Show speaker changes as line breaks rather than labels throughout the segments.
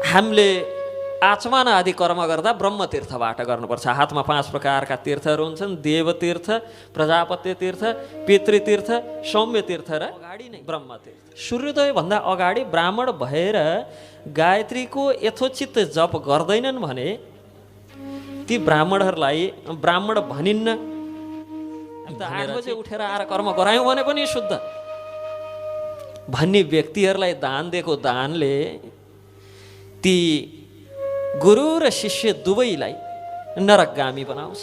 हामीले आचमन आदि कर्म गर्दा ब्रह्म तीर्थबाट गर्नुपर्छ। हातमा 5 प्रकारका तीर्थहरू हुन्छन्, देवतीर्थ, प्रजापत्य तीर्थ, पितृतीर्थ, सौम्य तीर्थ र अगाडि नै ब्रह्म तीर्थ। सूर्योदयभन्दा अगाडि ब्राह्मण भएर गायत्रीको यथोचित जप गर्दैनन् भने ती ब्राह्मणहरूलाई ब्राह्मण भनिन्न। 8 बजे उठेर आएर कर्म गरायौँ भने पनि शुद्ध भन्ने व्यक्तिहरूलाई दान दिएको दानले ती गुरु र शिष्य दुवैलाई नरकगामी बनाउँछ।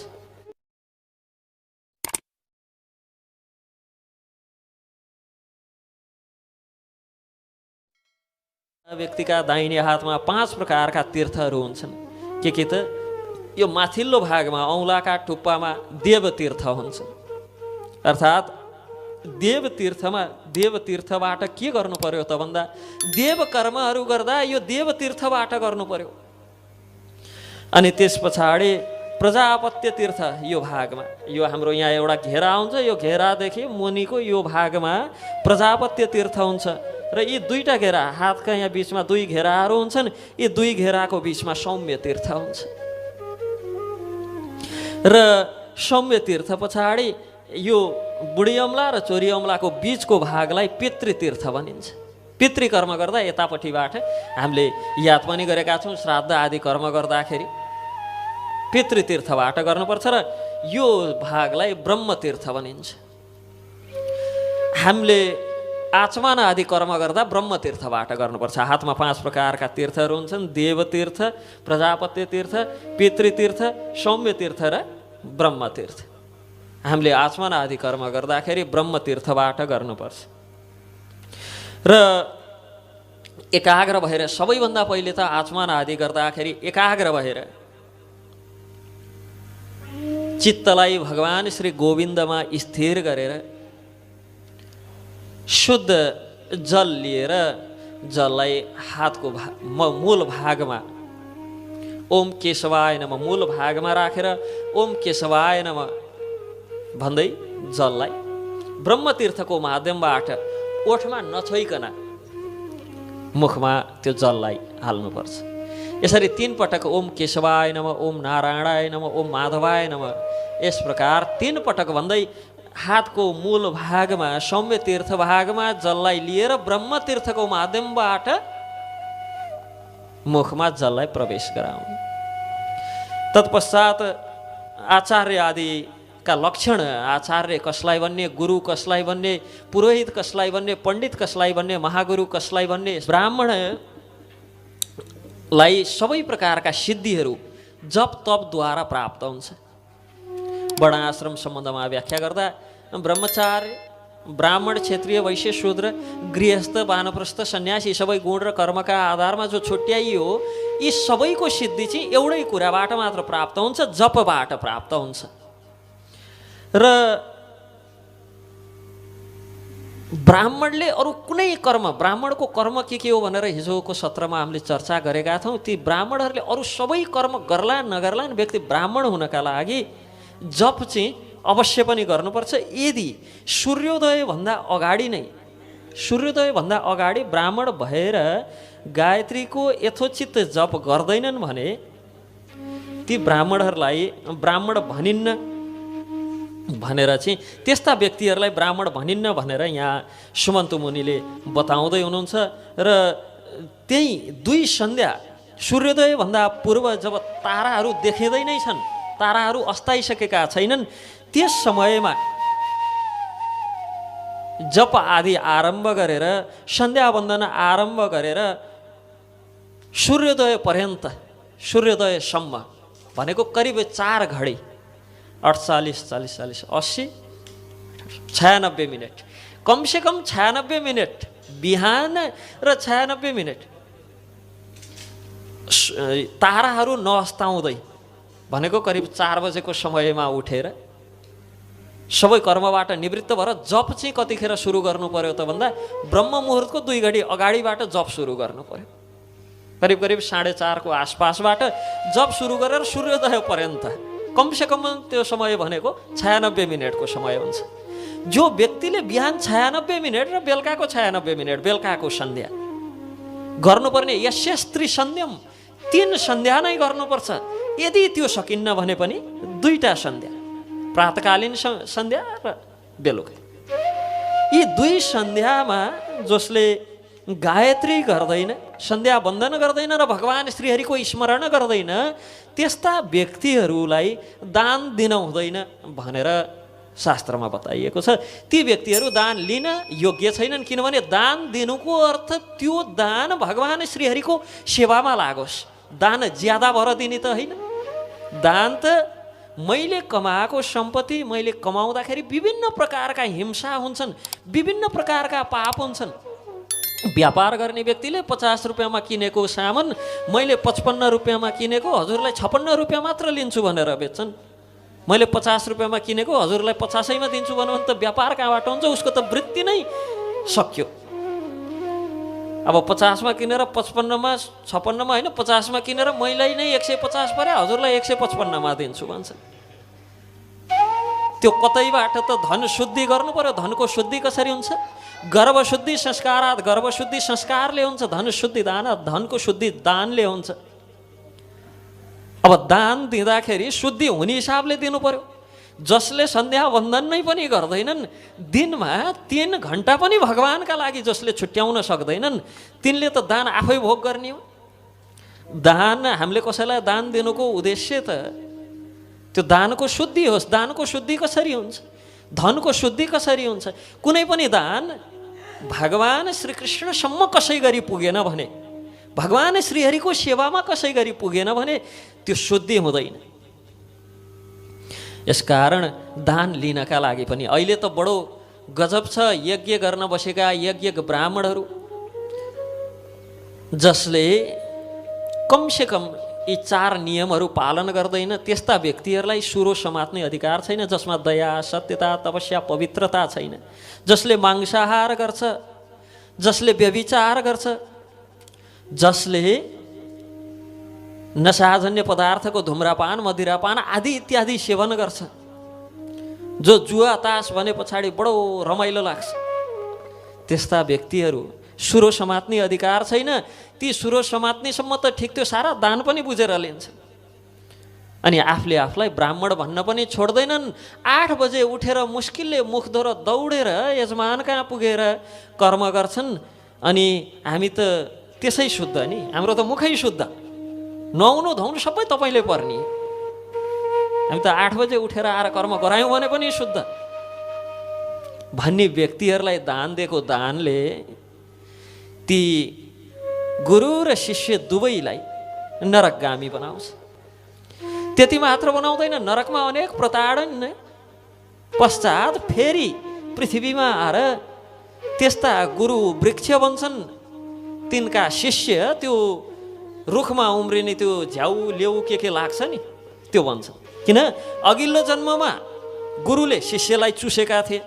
व्यक्तिका दाहिने हातमा 5 प्रकारका तीर्थहरू हुन्छन्। के त यो माथिल्लो भागमा औँलाका टुप्पामा देवतीर्थ हुन्छ। अर्थात् देवतीर्थबाट के गर्नु पर्यो त भन्दा देव कर्महरू गर्दा यो देवतीर्थबाट गर्नु पर्यो। अनि त्यस पछाडि प्रजापत्य तीर्थ यो भागमा, यो हाम्रो यहाँ एउटा घेरा हुन्छ, यो घेरादेखि मुनिको यो भागमा प्रजापत्य तीर्थ हुन्छ। र यी 2टा घेरा, हातका यहाँ बिचमा 2 घेराहरू हुन्छन्, यी 2 घेराको बिचमा सौम्य तीर्थ हुन्छ। र सौम्य तीर्थ पछाडि यो बुढी अम्ला र चोरी अम्लाको बिचको भागलाई पितृतीर्थ भनिन्छ। पितृकर्म गर्दा यतापट्टिबाट हामीले याद पनि गरेका छौँ, श्राद्ध आदि कर्म गर्दाखेरि पितृतीर्थबाट गर्नुपर्छ र यो भागलाई ब्रह्मतीर्थ भनिन्छ। हामीले आचमन आदि कर्म गर्दा ब्रह्मतीर्थबाट गर्नुपर्छ। हातमा 5 प्रकारका तीर्थहरू हुन्छन्, देवतीर्थ, प्रजापत्य तीर्थ, पितृतीर्थ, सौम्य तीर्थ र ब्रह्मतीर्थ। हामीले आचमन आदि कर्म गर्दाखेरि ब्रह्मतीर्थबाट गर्नुपर्छ। र एकाग्र भएर, सबैभन्दा पहिले त आचमन आदि गर्दाखेरि एकाग्र भएर चित्तलाई भगवान श्री गोविन्दमा स्थिर गरेर शुद्ध जल लिएर जललाई हातको मूल भागमा ओम केशवाय नमः मूल भागमा राखेर ओम केशवाय नमः भन्दै जललाई ब्रह्मतीर्थको माध्यमबाट ओठमा नछोइकन मुखमा त्यो जललाई हाल्नुपर्छ। यसरी 3 पटक ओम केशवाय नमः, ओम नारायणाय नमः, ओम माधवाय नमः, यस प्रकार 3 पटक भन्दै हातको मूल भागमा सौम्य तीर्थ भागमा जललाई लिएर ब्रह्मतीर्थको माध्यमबाट मुखमा जललाई प्रवेश गराउनु। तत्पश्चात आचार्य आदिका लक्षण, आचार्य कसलाई भन्ने, गुरु कसलाई भन्ने, पुरोहित कसलाई भन्ने, पण्डित कसलाई भन्ने, महागुरु कसलाई भन्ने, ब्राह्मणलाई सबै प्रकारका सिद्धिहरू जप तपद्वारा प्राप्त हुन्छ। वर्णाश्रम सम्बन्धमा व्याख्या गर्दा ब्रह्मचार्य, ब्राह्मण, क्षत्रिय, वैश्य, शूद्र, गृहस्थ, वानप्रस्थ, सन्यासी सबै गुण र कर्मका आधारमा जो छुट्याइयो, यी सबैको सिद्धि चाहिँ एउटै कुराबाट मात्र प्राप्त हुन्छ, जपबाट प्राप्त हुन्छ। र ब्राह्मणले अरू कुनै कर्म, ब्राह्मणको कर्म के हो भनेर हिजोको सत्रमा हामीले चर्चा गरेका थियौँ। ती ब्राह्मणहरूले अरू सबै कर्म गर्लान् नगर्लान्, व्यक्ति ब्राह्मण हुनका लागि जप चाहिँ अवश्य पनि गर्नुपर्छ। यदि सूर्योदयभन्दा अगाडि ब्राह्मण भएर गायत्रीको यथोचित जप गर्दैनन् भने ती ब्राह्मणहरूलाई ब्राह्मण भनिन्न भनेर चाहिँ, त्यस्ता व्यक्तिहरूलाई ब्राह्मण भनिन्न भनेर यहाँ सुमन्त मुनिले बताउँदै हुनुहुन्छ। र त्यही 2 सन्ध्या सूर्योदयभन्दा पूर्व जब ताराहरू देखिँदै छन्, ताराहरू अस्ताइसकेका छैनन्, त्यस समयमा जप आदि आरम्भ गरेर, सन्ध्या वन्दन आरम्भ गरेर सूर्योदय पर्यन्त, सूर्योदयसम्म भनेको करिब 4 घडी 48, 40, 40, 80, 96 मिनट, कमसेकम 96 मिनट बिहान र 96 मिनट ताराहरू नअस्ताउँदै, भनेको करिब 4 बजेको समयमा उठेर सबै कर्मबाट निवृत्त भएर जप चाहिँ कतिखेर सुरु गर्नु पर्यो त भन्दा ब्रह्म मुहुर्तको 2 घडी अगाडिबाट जप सुरु गर्नु पर्यो। करिब 4:30 को आसपासबाट जप सुरु गरेर सूर्योदय पर्यन्त कमसेकम त्यो समय भनेको 96 मिनटको समय हुन्छ। जो व्यक्तिले बिहान 96 मिनट र बेलुकाको 96 मिनट, बेलुकाको सन्ध्या गर्नुपर्ने यस्य स्त्री सन्ध्यम 3 सन्ध्या नै गर्नुपर्छ। यदि त्यो सकिन्न भने पनि 2टा सन्ध्या, प्रातकालीन सन्ध्या र बेलुका, यी 2 सन्ध्यामा जसले गायत्री गर्दैन, सन्ध्या वन्दन गर्दैन र भगवान् श्रीहरिको स्मरण गर्दैन, त्यस्ता व्यक्तिहरूलाई दान दिन हुँदैन भनेर शास्त्रमा बताइएको छ। ती व्यक्तिहरू दान लिन योग्य छैनन्, किनभने दान दिनुको अर्थ त्यो दान भगवान् श्रीहरिको सेवामा लागोस्। दान ज्यादा भएर दिने त होइन। दान त मैले कमाएको सम्पत्ति मैले कमाउँदाखेरि विभिन्न प्रकारका हिंसा हुन्छन्, विभिन्न प्रकारका पाप हुन्छन्। व्यापार गर्ने व्यक्तिले 50 रुपियाँमा किनेको सामान मैले 55 रुपियाँमा किनेको हजुरलाई 56 रुपियाँ मात्र लिन्छु भनेर बेच्छन्। मैले 50 रुपियाँमा किनेको हजुरलाई 50मा दिन्छु भन्नु भने त व्यापार कहाँबाट हुन्छ? उसको त वृत्ति नै सक्यो। अब 50मा किनेर 55मा 56मा होइन 50मा किनेर मैले नै 150 परे हजुरलाई 155मा दिन्छु भन्छ। त्यो कतैबाट त धन शुद्धि गर्नु पर्यो। धनको शुद्धि कसरी हुन्छ? गर्भ शुद्धि संस्कारात्, गर्भ शुद्धि संस्कारले हुन्छ। धन शुद्धि दान, धनको शुद्धि दानले हुन्छ। अब दान दिँदाखेरि शुद्धि हुने हिसाबले दिनु पर्यो। जसले सन्ध्या वन्दन नै पनि गर्दैनन्, दिनमा 3 घण्टा पनि भगवानका लागि जसले छुट्याउन सक्दैनन्, तिनले त दान आफै भोग गर्ने हो। दान हामीले कसैलाई दान दिनुको उद्देश्य त त्यो दानको शुद्धि होस्। दानको शुद्धि कसरी हुन्छ? धनको शुद्धि कसरी हुन्छ? कुनै पनि दान भगवान् श्रीकृष्णसम्म कसै गरी पुगेन भने, भगवान् श्रीहरिको सेवामा कसै गरी पुगेन भने त्यो शुद्धि हुँदैन। यसकारण दान लिनका लागि पनि अहिले त बडो गजब छ। यज्ञ गर्न बसेका यज्ञ ब्राह्मणहरू जसले कमसेकम यी 4 नियमहरू पालन गर्दैन, त्यस्ता व्यक्तिहरूलाई सुरो समात्ने अधिकार छैन। जसमा दया, सत्यता, तपस्या, पवित्रता छैन। जसले मांसाहार गर्छ, जसले व्यभिचार गर्छ, जसले नशाजन्य पदार्थको धुम्रपान, मदिरापान आदि इत्यादि सेवन गर्छ, जो जुवा तास भने पछाडि बडो रमाइलो लाग्छ, त्यस्ता व्यक्तिहरू सुरो समात्ने अधिकार छैन। ती सुरो समात्नेसम्म त ठिक, त्यो सारा दान पनि बुझेर लिन्छ। अनि आफूले आफूलाई ब्राह्मण भन्न पनि छोड्दैनन्। 8 बजे उठेर मुस्किलले मुख धोएर दौडेर यजमान कहाँ पुगेर कर्म गर्छन्। अनि हामी त त्यसै शुद्ध नि, हाम्रो त मुखै शुद्ध, नुहाउनु धुवाउनु सबै तपाईँले पर्ने। हामी त 8 बजे उठेर आएर कर्म गरायौँ भने पनि शुद्ध भन्ने व्यक्तिहरूलाई दान दिएको दानले ती गुरु र शिष्य दुवैलाई नरकगामी बनाउँछ। त्यति मात्र बनाउँदैन, नरकमा अनेक प्रताडन पश्चात फेरि पृथ्वीमा आएर त्यस्ता गुरु वृक्ष बन्छन्। तिनका शिष्य त्यो रुखमा उम्रिने त्यो झ्याउ लेउ के लाग्छ नि त्यो भन्छ। किन? अघिल्लो जन्ममा गुरुले शिष्यलाई चुसेका थिए।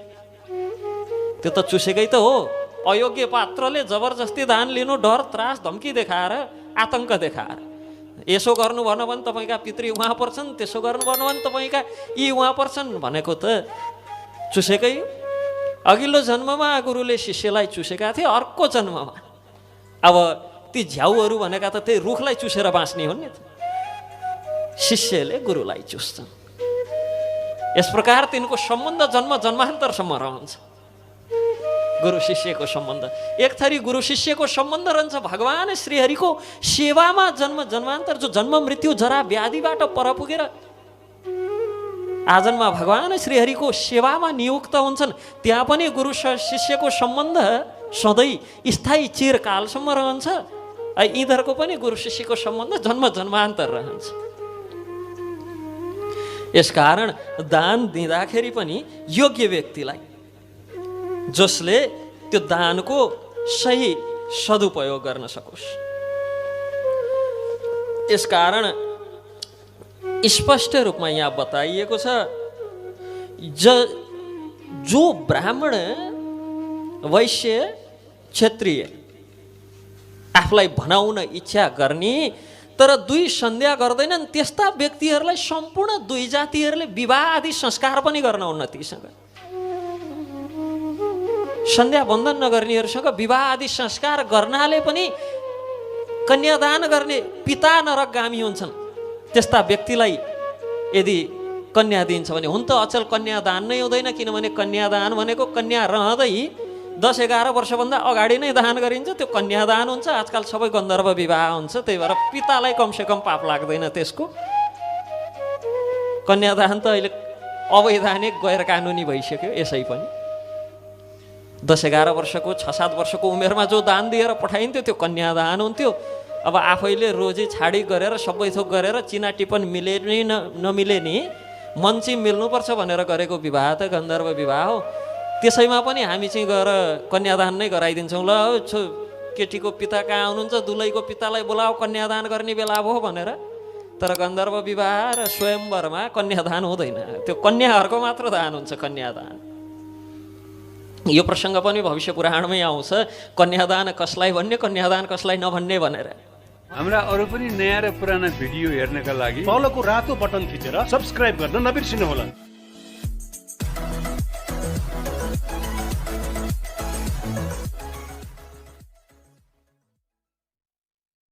त्यो त चुसेकै त हो। अयोग्य पात्रले जबरजस्ती दान लिनु, डर त्रास धम्की देखाएर, आतंक देखाएर, यसो गर्नु भन भने तपाईँका पितृ उहाँ पर्छन्, त्यसो गर्नु भन भने तपाईँका यी उहाँ पर्छन् भनेको त चुसेकै। अघिल्लो जन्ममा गुरुले शिष्यलाई चुसेका थिए। अर्को जन्ममा अब ती झ्याउहरू भनेका त त्यही रुखलाई चुसेर बाँच्ने हो नि त। शिष्यले गुरुलाई चुस्छन्। यस प्रकार तिनको सम्बन्ध जन्म जन्मान्तरसम्म रहन्छ। गुरु शिष्यको सम्बन्ध एक थरी गुरु शिष्यको सम्बन्ध रहन्छ। भगवान् श्रीहरिको सेवामा जन्म जन्मान्तर, जो जन्म मृत्यु जरा व्याधिबाट पर पुगेर आजन्मा भगवान् श्रीहरिको सेवामा नियुक्त हुन्छन्, त्यहाँ पनि गुरु शिष्यको सम्बन्ध सधैँ स्थायी चिरकालसम्म रहन्छ। यिनीहरूको पनि गुरु शिष्यको सम्बन्ध जन्म जन्मान्तर रहन्छ। यसकारण दान दिँदाखेरि पनि योग्य व्यक्तिलाई, जसले त्यो दानको सही सदुपयोग गर्न सकोस्। यसकारण स्पष्ट रूपमा यहाँ बताइएको छ, जो ब्राह्मण, वैश्य, क्षत्रिय आफूलाई भनाउन इच्छा गर्ने तर 2 सन्ध्या गर्दैनन्, त्यस्ता व्यक्तिहरूलाई सम्पूर्ण 2 जातिहरूले विवाह आदि संस्कार पनि गर्न उन्नतिसँग। सन्ध्या वन्दन नगर्नेहरूसँग विवाह आदि संस्कार गर्नाले पनि कन्यादान गर्ने पिता नरकगामी हुन्छन्। त्यस्ता व्यक्तिलाई यदि कन्या दिन्छ भने, हुन त अचल कन्यादान नै हुँदैन, किनभने कन्यादान भनेको कन्या रहँदै 10-11 वर्षभन्दा अगाडि नै दान गरिन्छ, त्यो कन्यादान हुन्छ। आजकल सबै गन्धर्व विवाह हुन्छ, त्यही भएर पितालाई कमसेकम पाप लाग्दैन त्यसको। कन्यादान त अहिले अवैधानिक गैर कानुनी भइसक्यो। यसै पनि 10-11 वर्षको 6-7 वर्षको उमेरमा जो दान दिएर पठाइन्थ्यो त्यो कन्यादान हुन्थ्यो। अब आफैले रोजी छाडी गरेर सबै थोक गरेर चिना टिपन मिले नि नमिले नि मन्ची मिल्नुपर्छ भनेर गरेको विवाह त गन्धर्व विवाह हो। त्यसैमा पनि हामी चाहिँ गएर कन्यादान नै गराइदिन्छौँ। ल केटीको पिता कहाँ हुनुहुन्छ, दुलैको पितालाई बोलाऊ, कन्यादान गर्ने बेला भयो भनेर। तर गन्धर्व विवाह र स्वयंवरमा कन्यादान हुँदैन, त्यो कन्याहरूको मात्र दान हुन्छ, कन्यादान। यो प्रसङ्ग पनि भविष्य पुराणमै आउँछ, कन्यादान कसलाई भन्ने, कन्यादान कसलाई नभन्ने भनेर।
हाम्रा अरू पनि नयाँ र पुराना भिडियो हेर्नका लागि
तलको रातो बटन थिचेर सब्स्क्राइब गर्न नबिर्सिनुहोला।